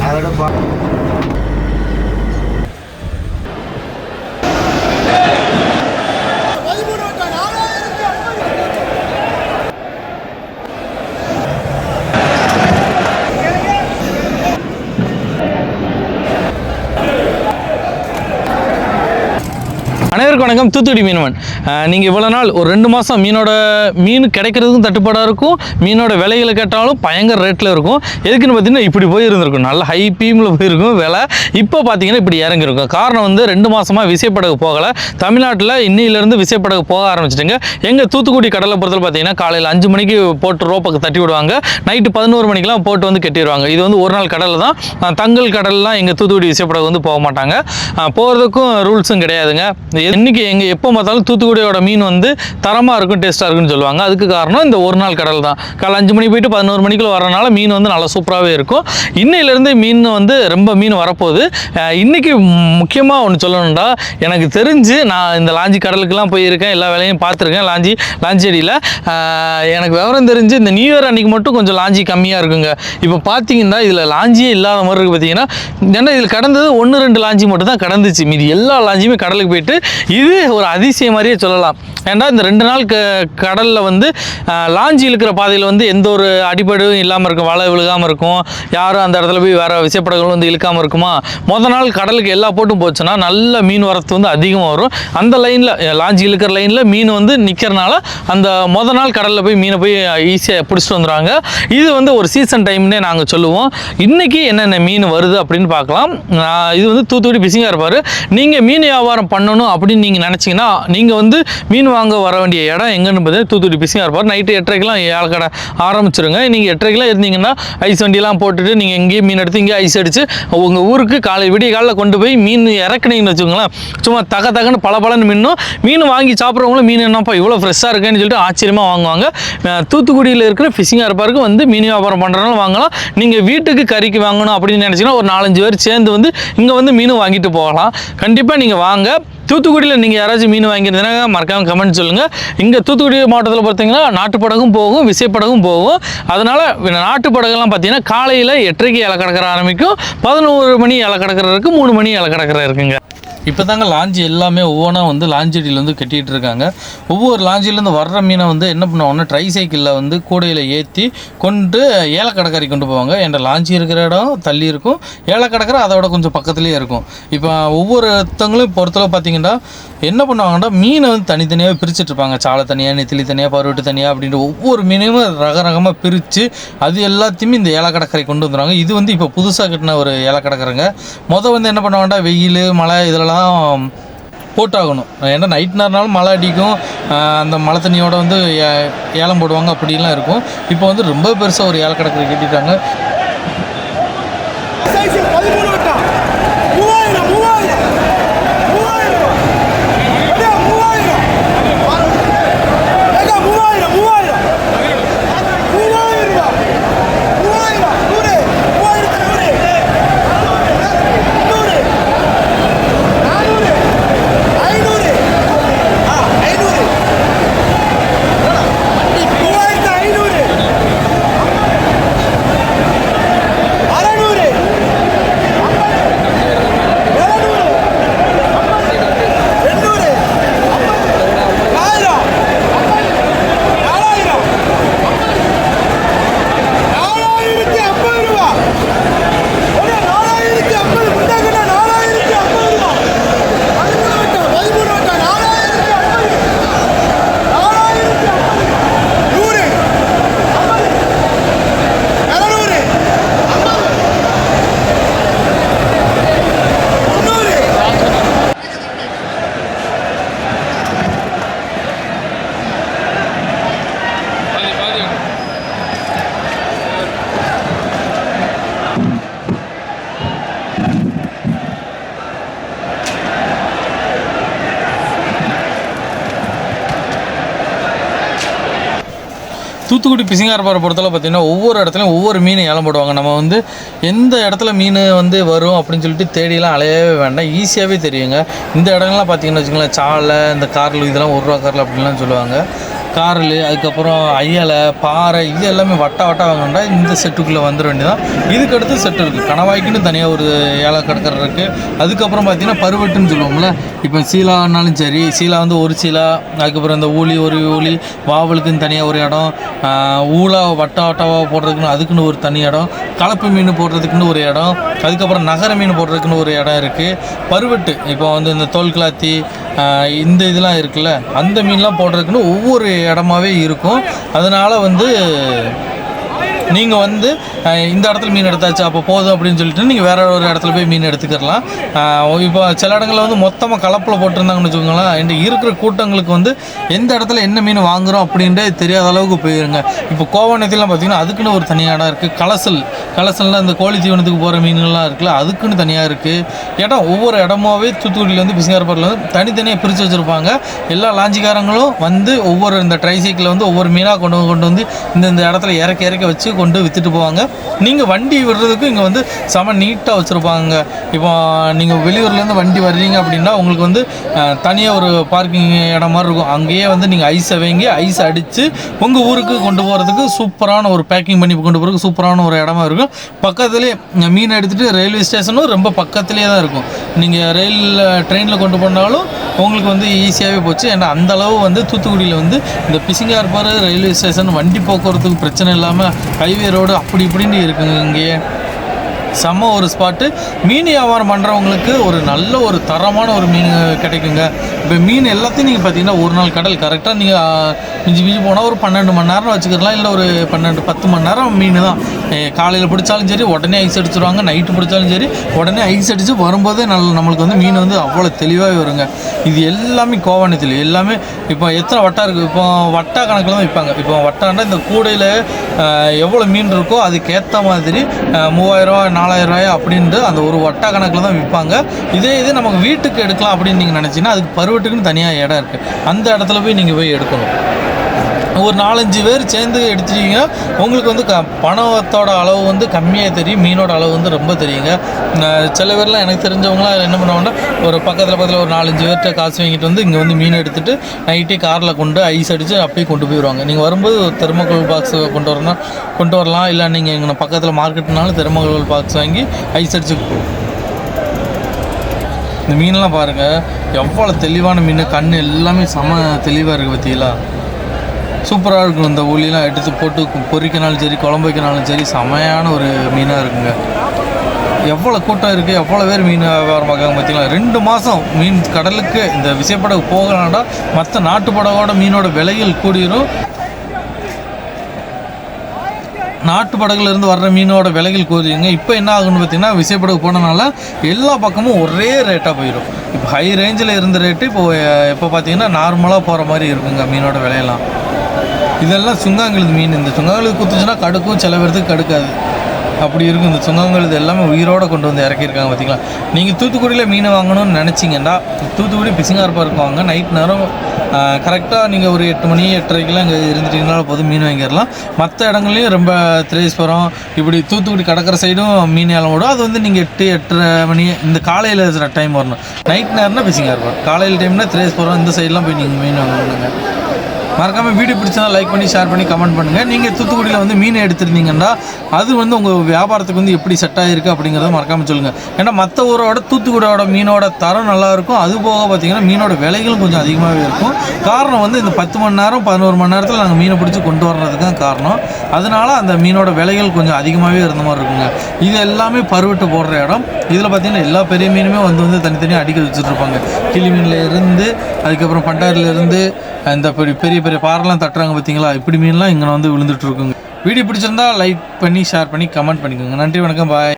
அதோட அனைவருக்கும் வணக்கம். தூத்துக்குடி மீனவன். நீங்கள் இவ்வளோ நாள் ஒரு 2 மாதம் மீன் கிடைக்கிறதுக்கும் தட்டுப்பாடாக இருக்கும், மீனோட விலைகளை கேட்டாலும் பயங்கர ரேட்டில் இருக்கும். எதுக்குன்னு பார்த்தீங்கன்னா இப்படி போயிருந்துருக்கும், நல்ல ஹை பீமில் போயிருக்கும் விலை. இப்போ பார்த்தீங்கன்னா இப்படி இறங்கியிருக்கும். காரணம் வந்து 2 மாதமாக விசைப்படகு போகலை. தமிழ்நாட்டில் இன்னிலேருந்து விசைப்படகு போக ஆரம்பிச்சிட்டுங்க. எங்கள் தூத்துக்குடி கடலை பொறுத்தவரை பார்த்தீங்கன்னா காலையில் 5 மணிக்கு போட்டு ரோப்பை தட்டி விடுவாங்க, நைட்டு 11 மணிக்கெலாம் போட்டு வந்து கட்டிடுவாங்க. இது வந்து ஒரு நாள் கடலில் தான். தங்கல் கடல்லாம் எங்கள் தூத்துக்குடி விசைப்படகு வந்து போக மாட்டாங்க. போகிறதுக்கும் ரூல்ஸும் கிடையாதுங்க. இன்றைக்கி எப்போ பார்த்தாலும் தூத்துக்குடியோட மீன் வந்து தரமாக இருக்கும், டேஸ்ட்டாக இருக்குன்னு சொல்லுவாங்க. அதுக்கு காரணம் இந்த ஒரு நாள் கடல் தான். காலை 5 மணிக்கு போயிட்டு 11 மணிக்குள்ள வரனால மீன் வந்து நல்லா சூப்பராகவே இருக்கும். இன்னையிலேருந்து மீன் வந்து ரொம்ப மீன் வரப்போகுது. இன்றைக்கி முக்கியமாக ஒன்று சொல்லணும்டா, எனக்கு தெரிஞ்சு நான் இந்த லாஞ்சி கடலுக்கெல்லாம் போயிருக்கேன், எல்லா வேலையும் பார்த்துருக்கேன். லாஞ்சி அடியில் எனக்கு விவரம் தெரிஞ்சு இந்த நியூ இயர் அன்றைக்கி மட்டும் கொஞ்சம் லாஞ்சி கம்மியாக இருக்குங்க. இப்போ பார்த்தீங்கன்னா இதில் லாஞ்சியே இல்லாத மாதிரி இருக்குது. பார்த்தீங்கன்னா ஏன்னா இதில் கடந்தது 1-2 லாஞ்சி மட்டும் தான் கடந்துச்சு, மீதி எல்லா லாஞ்சியுமே கடலுக்கு போயிட்டு இது ஒரு அதிசயம் மாதிரியே சொல்லலாம். ஏன்னா இந்த 2 நாள் கடலில் வந்து லாஞ்சி இருக்கிற பாதையில் வந்து எந்த ஒரு அடிப்படையும் இல்லாமல் இருக்கும், வலை விழுகாமல் இருக்கும், யாரும் அந்த இடத்துல போய் வேறு விசைப்படகுகள் வந்து இழுக்காமல் இருக்குமா. மொதல் நாள் கடலுக்கு எல்லா போட்டும் போச்சுன்னா நல்ல மீன் வரத்து வந்து அதிகமாக வரும். அந்த லைனில் லாஞ்சி இழுக்கிற லைனில் மீன் வந்து நிற்கிறனால அந்த மொதல் நாள் கடலில் போய் மீனை போய் ஈஸியாக பிடிச்சிட்டு வந்துடுவாங்க. இது வந்து ஒரு சீசன் டைம்னே நாங்கள் சொல்லுவோம். இன்றைக்கி என்னென்ன மீன் வருது அப்படின்னு பார்க்கலாம். இது வந்து தூத்துக்குடி பிசிங்காக இருப்பார். நீங்கள் மீன் வியாபாரம் பண்ணணும் அப்படின்னு நீங்கள் நினச்சிங்கன்னா நீங்கள் வந்து மீன் வாங்க வர வேண்டிய இடம் எங்கன்னு பார்த்தீங்கன்னா தூத்துக்குடி பிசிங்காக இருப்பார். நைட்டு 8:30க்கெலாம் ஏலக்கடை ஆரம்பிச்சிருங்க. நீங்கள் 8:30க்கெலாம் இருந்தீங்கன்னா ஐஸ் வண்டியெல்லாம் போட்டுட்டு நீங்கள் எங்கேயும் மீன் எடுத்து இங்கே ஐஸ் அடித்து உங்கள் ஊருக்கு விடிய காலையில் கொண்டு போய் மீன் இறக்குனீங்கன்னு வச்சுக்கோங்களேன், சும்மா தகன்னு பலன்னு மீன் வாங்கி சாப்பிட்றவங்களும் மீன் என்னப்பா இவ்வளோ ஃப்ரெஷ்ஷாக இருக்குன்னு சொல்லிட்டு ஆச்சரியமாக வாங்குவாங்க. தூத்துக்குடியில் இருக்கிற ஃபிஷிங்காக இருப்பாருக்கு வந்து மீன் வியாபாரம் பண்ணுறதுனால வாங்கலாம். நீங்கள் வீட்டுக்கு கறிக்கு வாங்கணும் அப்படின்னு நினச்சிங்கன்னா ஒரு 4-5 பேர் சேர்ந்து வந்து இங்கே வந்து மீன் வாங்கிட்டு போகலாம். கண்டிப்பாக நீங்கள் வாங்க. தூத்துக்குடியில் நீங்கள் யாராச்சும் மீன் வாங்கியிருந்தீங்கன்னா மறக்காமல் கமெண்ட் சொல்லுங்கள். இங்கே தூத்துக்குடி மாவட்டத்தில் பார்த்தீங்கன்னா நாட்டுப்படகும் போகும், விசைப்படகும் போகும். அதனால் நாட்டுப்படகுலாம் பார்த்தீங்கன்னா காலையில் 8:30க்கு இலை கடற்கரை ஆரம்பிக்கும், 11 மணி இலை கடற்கரை இருக்குது, 3 மணி இலை கடற்கரை இருக்குங்க. இப்போ தாங்க லாஞ்சி எல்லாமே ஒவ்வொன்றா வந்து லாஞ்சடியில் வந்து கட்டிகிட்டு இருக்காங்க. ஒவ்வொரு லாஞ்சிலேருந்து வர்ற மீனை வந்து என்ன பண்ணுவாங்கன்னா ட்ரை சைக்கிளில் வந்து கூடையில் ஏற்றி கொண்டு ஏலக்கடற்கரை கொண்டு போவாங்க. என்ற லாஞ்சி இருக்கிற இடம் தள்ளி இருக்கும், ஏலக்கடற்கரை அதோட கொஞ்சம் பக்கத்துலேயே இருக்கும். இப்போ ஒவ்வொருத்தவங்களையும் பொறுத்தளவு பார்த்தீங்கன்னா என்ன பண்ணுவாங்கன்னா மீனை வந்து தனித்தனியாக பிரிச்சுட்ருப்பாங்க. சாலை தனியாக, நெத்திலி தனியாக, பருவட்டு தனியாக அப்படின்ற ஒவ்வொரு மீனையும் ரகரகமாக பிரித்து அது எல்லாத்தையுமே இந்த ஏலக்கடற்கரை கொண்டு வந்துடுவாங்க. இது வந்து இப்போ புதுசாக கட்டின ஒரு ஏலக்கடற்கரைங்க. வந்து என்ன பண்ணுவாங்கன்னா வெயில் மழை இதெல்லாம் போட்டாகணும். ஏன்னா நைட் நேரம்னாலும் மழை அடிக்கும், அந்த மழை தண்ணியோட வந்து ஏலம் போடுவாங்க அப்படிலாம் இருக்கும். இப்போ வந்து ரொம்ப பெருசாக ஒரு ஏலக்கடற்கரை கட்டிட்டாங்க. தூத்துக்குடி பிசிங்காரப்பாறை பொறுத்தவரை பார்த்திங்கன்னா ஒவ்வொரு இடத்துலையும் ஒவ்வொரு மீன் ஏலம் போடுவாங்க. நம்ம வந்து எந்த இடத்துல மீன் வந்து வரும் அப்படின்னு சொல்லிட்டு தேடியெல்லாம் அலையவே வேண்டாம், ஈஸியாகவே தெரியுங்க. இந்த இடங்கள்லாம் பார்த்திங்கன்னு வச்சுக்கோங்களேன், சாலை இந்த காரில் இதெல்லாம் 1 ரூபா காரில் அப்படின்லாம் சொல்லுவாங்க. காரல், அதுக்கப்புறம் அயலை, பாறை, இது எல்லாமே வட்டா வாங்கினா இந்த செட்டுக்குள்ளே வந்துட வேண்டியதான். இதுக்கடுத்து செட்டு இருக்குது, கணவாய்க்குன்னு தனியாக ஒரு ஏழை கடற்கரை இருக்குது. அதுக்கப்புறம் பார்த்திங்கன்னா பருவட்டுன்னு சொல்லுவோம்ல, இப்போ சீலானாலும் சரி, சீலா வந்து ஒரு சீலா, அதுக்கப்புறம் இந்த ஊழி ஒரு ஊழி, வாவலுக்குன்னு தனியாக ஒரு இடம், ஊழா வட்டாவாக போடுறதுக்குன்னு அதுக்குன்னு ஒரு தனி இடம், கலப்பு மீன் போடுறதுக்குன்னு ஒரு இடம், அதுக்கப்புறம் நகர மீன் போடுறதுக்குன்னு ஒரு இடம் இருக்குது. பருவட்டு இப்போ வந்து இந்த தோல் கிளாத்தி இந்த இதெல்லாம் இருக்குல்ல, அந்த மீன்லாம் போடுறதுக்குன்னு ஒவ்வொரு இடமாவே இருக்கும். அதனால் வந்து நீங்கள் வந்து இந்த இடத்துல மீன் எடுத்தாச்சு அப்போ போதும் அப்படின்னு சொல்லிட்டு நீங்கள் வேற ஒரு இடத்துல போய் மீன் எடுத்துக்கிடலாம். இப்போ சில இடங்களில் வந்து மொத்தமாக கலப்பில் போட்டிருந்தாங்கன்னு வச்சுக்கோங்களேன், இந்த இருக்கிற கூட்டங்களுக்கு வந்து எந்த இடத்துல என்ன மீன் வாங்குகிறோம் அப்படின்ட்டு தெரியாத அளவுக்கு போயிருங்க. இப்போ கோவணத்திலாம் பார்த்திங்கன்னா அதுக்குன்னு ஒரு தனியாக இடம் இருக்குது. கலசல்னால் இந்த கோழி தீவனத்துக்கு போகிற மீன்கள்லாம் இருக்குல்ல, அதுக்குன்னு தனியாக இருக்குது இடம். ஒவ்வொரு இடமாவே தூத்துக்குடியில் வந்து பிசிங்கார்பாடியில் வந்து தனித்தனியாக பிரித்து வச்சுருப்பாங்க. எல்லா லாஞ்சிக்காரங்களும் வந்து ஒவ்வொரு இந்த ட்ரைசைக்கிளில் வந்து ஒவ்வொரு மீனாக கொண்டு வந்து இந்த இடத்துல இறக்க வச்சு கொண்டு விற்றுட்டு போவாங்க. நீங்கள் வண்டி விடுறதுக்கு இங்கே வந்து செம நீட்டாக வச்சுருப்பாங்க. இப்போ நீங்கள் வெளியூர்லேருந்து வண்டி வர்றீங்க அப்படின்னா உங்களுக்கு வந்து தனியாக ஒரு பார்க்கிங் இடம் மாதிரி இருக்கும். அங்கேயே வந்து நீங்கள் ஐஸை வாங்கி ஐஸ் அடித்து உங்கள் ஊருக்கு கொண்டு போகிறதுக்கு சூப்பரான ஒரு பேக்கிங் பண்ணி கொண்டு போகிறதுக்கு சூப்பரான ஒரு இடமா இருக்கும். பக்கத்துலேயே மீன் எடுத்துகிட்டு ரயில்வே ஸ்டேஷனும் ரொம்ப பக்கத்துலேயே தான் இருக்கும். நீங்கள் ட்ரெயினில் கொண்டு போனாலும் உங்களுக்கு வந்து ஈஸியாகவே போச்சு. ஏன்னா அந்தளவு வந்து தூத்துக்குடியில் வந்து இந்த பிசிங்கார்பாறை ரயில்வே ஸ்டேஷன் வண்டி போக்குவரத்துக்கு பிரச்சனை இல்லாமல் ஹைவே ரோடு அப்படி இப்படின்னு இருக்குங்க. இங்கேயே செம்ம ஒரு ஸ்பாட்டு. மீன் வியாபாரம் பண்ணுறவங்களுக்கு ஒரு நல்ல ஒரு தரமான ஒரு மீன் கிடைக்குங்க. இப்போ மீன் எல்லாத்தையும் நீங்கள் பார்த்தீங்கன்னா ஒரு நாள் கடல் கரெக்டாக நீங்கள் மிஞ்சி போனால் ஒரு 12 மணி நேரம் வச்சுக்கலாம், இல்லை ஒரு 12-10 மணி நேரம் மீன் தான். காலையில் பிடிச்சாலும் சரி உடனே ஐஸ் அடிச்சிடுவாங்க, நைட்டு பிடிச்சாலும் சரி உடனே ஐஸ் அடித்து வரும்போதே நம்மளுக்கு வந்து மீன் வந்து அவ்வளோ தெளிவாகவே வருங்க. இது எல்லாமே கோவானத்தில் எல்லாமே. இப்போ எத்தனை வட்டா இருக்குது, இப்போ வட்டா கணக்கில் தான் விற்பாங்க. இப்போ வட்டாண்டா இந்த கூடையில் எவ்வளோ மீன் இருக்கோ அதுக்கேற்ற மாதிரி 3000 4000 அப்படின்ட்டு அந்த ஒரு வட்டா கணக்கில் தான் விற்பாங்க. இதே நமக்கு வீட்டுக்கு எடுக்கலாம் அப்படின்னு நீங்கள் நினச்சிங்கன்னா அதுக்கு பருவட்டுக்குன்னு தனியாக இடம் இருக்குது. அந்த இடத்துல போய் நீங்கள் போய் எடுக்கணும். ஒரு 4-5 பேர் சேர்ந்து எடுத்துட்டீங்கன்னா உங்களுக்கு வந்து பணத்தோட அளவு வந்து கம்மியாக தெரியும், மீனோட அளவு வந்து ரொம்ப தெரியுங்க. சில பேர்லாம் எனக்கு தெரிஞ்சவங்களாம் என்ன பண்ணுவாங்கன்னா ஒரு பக்கத்தில் ஒரு 4-5 பேர்கிட்ட காசு வாங்கிட்டு வந்து இங்கே வந்து மீன் எடுத்துகிட்டு நைட்டே காரில் கொண்டு ஐஸ் அடித்து அப்படியே கொண்டு போயிடுவாங்க. நீங்கள் வரும்போது தெர்மோகோல் பாக்ஸ் கொண்டு வரலாம், இல்லை நீங்கள் இங்கே பக்கத்தில் மார்க்கெட்னாலும் தெர்மோகோல் பாக்ஸ் வாங்கி ஐஸ் அடித்து. இந்த மீனெல்லாம் பாருங்கள் எவ்வளோ தெளிவான மீன், கண் எல்லாமே செம தெளிவாக இருக்குது பார்த்தீங்களா, சூப்பராக இருக்கும். இந்த ஊழியெல்லாம் எடுத்து போட்டு பொரிக்கினாலும் சரி குழம்பு வைக்கினாலும் சரி செமையான ஒரு மீனாக இருக்குங்க. எவ்வளோ கூட்டம் இருக்குது, எவ்வளோ பேர் மீன் வியாபாரம் பார்க்காங்க பார்த்தீங்களா. 2 மாதம் மீன் கடலுக்கு இந்த விசைப்படகு போகலாம்டா மற்ற நாட்டு படகோட மீனோட விலைகள் கூடிரும். நாட்டு படகுலேருந்து வர்ற மீனோட விலைகள் கூறியுங்க. இப்போ என்ன ஆகுன்னு பார்த்தீங்கன்னா விசைப்படகு போனனால எல்லா பக்கமும் ஒரே ரேட்டாக போயிடும். இப்போ ஹை ரேஞ்சில் இருந்த ரேட்டு இப்போ பார்த்தீங்கன்னா நார்மலாக போகிற மாதிரி இருக்குங்க மீனோட விலையெல்லாம். இதெல்லாம் சுங்காங்கழுது மீன். இந்த சுங்காங்கழுது குத்துச்சுன்னா கடுக்கும், சில பேருக்கு கடுக்காது, அப்படி இருக்கும். இந்த சுங்காங்கழுது எல்லாமே உயிரோடு கொண்டு வந்து இறக்கியிருக்காங்க பார்த்தீங்களா. நீங்கள் தூத்துக்குடியில் மீன் வாங்கணும்னு நினச்சிங்கன்னா தூத்துக்குடி பிசிங்கார்பாருக்கு வாங்க. நைட் நேரம் கரெக்டாக நீங்கள் ஒரு 8 மணி 8:30 இங்கே இருந்துட்டிங்கனால போதும் மீன் வாங்கிடலாம். மற்ற இடங்கள்லையும் ரொம்ப திரேஸ்வரம் இப்படி தூத்துக்குடி கடற்கரை சைடும் மீன் ஏலம் விடும். அது வந்து நீங்கள் 8-8:30 மணி இந்த காலையில் இருக்கிற டைம் வரணும். நைட் நேரம்னா பிசிங்கார்பார், காலையில் டைம்னா திரேஸ்வரம் இந்த சைட்லாம் போய் நீங்கள் மீன் வாங்கணுங்க. மறக்காமல் வீடியோ பிடிச்சா லைக் பண்ணி ஷேர் பண்ணி கமெண்ட் பண்ணுங்கள். நீங்கள் தூத்துக்குடியில் வந்து மீன் எடுத்துருந்தீங்கன்னா அது வந்து உங்கள் வியாபாரத்துக்கு வந்து எப்படி செட் ஆகிருக்கு அப்படிங்கிறத மறக்காமல் சொல்லுங்கள். ஏன்னா மற்ற ஊரோட தூத்துக்குடியோட மீனோட தரம் நல்லாயிருக்கும். அது போக பார்த்திங்கன்னா மீனோட விலைகளும் கொஞ்சம் அதிகமாகவே இருக்கும். காரணம் வந்து இந்த 10 மணி நேரம் 11 மணி நேரத்தில் நாங்கள் மீனை பிடிச்சி கொண்டு வர்றதுக்கு தான் காரணம். அதனால் அந்த மீனோட விலைகள் கொஞ்சம் அதிகமாகவே இருந்த மாதிரி இருக்குங்க. இது எல்லாமே பருவட்டு போடுற இடம். இதில் பார்த்திங்கன்னா எல்லா பெரிய மீனுமே வந்து தனித்தனியாக அடிக்க வச்சுட்ருப்பாங்க. கிளி மீனில் இருந்து அதுக்கப்புறம் பண்டாரிலேருந்து இந்த பெரிய பெரிய பாறைலாம் தட்டுறாங்க பார்த்தீங்களா, இப்படி மீன்லாம் இங்கே வந்து விழுந்துட்டுருக்குங்க. வீடியோ பிடிச்சிருந்தா லைக் பண்ணி ஷேர் பண்ணி கமெண்ட் பண்ணிக்கோங்க. நன்றி, வணக்கம், பாய்.